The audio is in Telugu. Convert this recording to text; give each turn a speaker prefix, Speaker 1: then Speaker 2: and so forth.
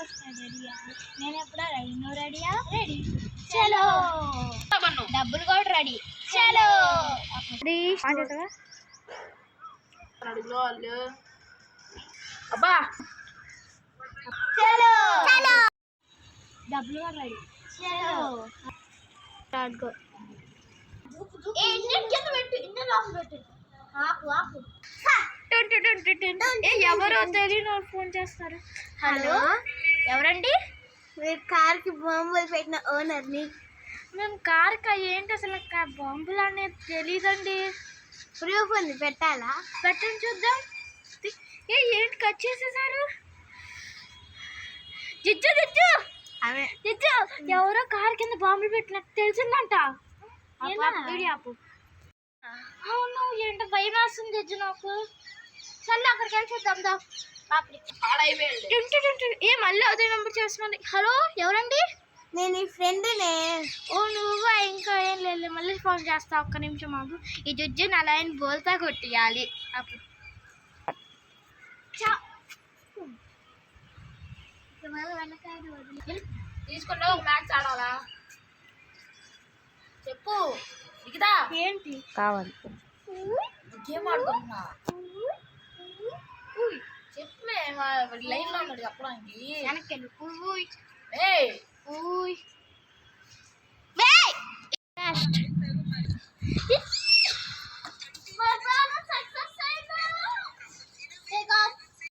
Speaker 1: రెడీయా? నేను ఎప్పుడా రెడీ? నువ్వు రెడీయా? రెడీ. చలో డబ్బులు కూడా రెడీ. చలో
Speaker 2: అబ్బా
Speaker 1: చలో చలో డబ్బులు కూడా రెడీ. చలో
Speaker 2: ఎవరో తెలియని ఫోన్ చేస్తారు.
Speaker 1: హలో
Speaker 2: ఎవరండి?
Speaker 1: మీరు కార్కి బాంబులు పెట్టిన ఓనర్ని.
Speaker 2: మేము కార్కి ఏంటి అసలు బాంబులు అనేది తెలీదండి.
Speaker 1: ప్రూఫ్ ఉంది, పెట్టాలా?
Speaker 2: పెట్టండి చూద్దాం. ఏంటి కట్ చేసేసారు? జిజ్జు జిజ్జు
Speaker 1: అవే
Speaker 2: జిజ్జు ఎవరో కార్ కింద బాంబులు పెట్టినట్టు తెలిసిందంట. అవును, ఏంటో భయం వేస్తుంది జిజ్జు నాకు. సరే అక్కడికి వెళ్ళి చూద్దాం. ఏ మళ్ళీ అదే నెంబర్ చేస్తున్నాను. హలో ఎవరండి?
Speaker 1: నేను ఈ ఫ్రెండ్నే.
Speaker 2: ఓ నువ్వా? ఇంకా ఏం లేదు, మళ్ళీ ఫోన్ చేస్తా. ఒక్క నిమిషం మాకు ఈ జడ్జిని అలా ఆయన బోల్తా కొట్టియాలి. అప్పుడు తీసుకుంటా ఒక మ్యాచ్ ఆడాలా? చెప్పు దిగుదా
Speaker 1: ఏంటి
Speaker 2: కావాలి? గేమ్ ఆడుకుంటున్నా. చెప్పే లైన్ లో ఉన్నాడు చెప్పడానికి.
Speaker 1: వెనక్కి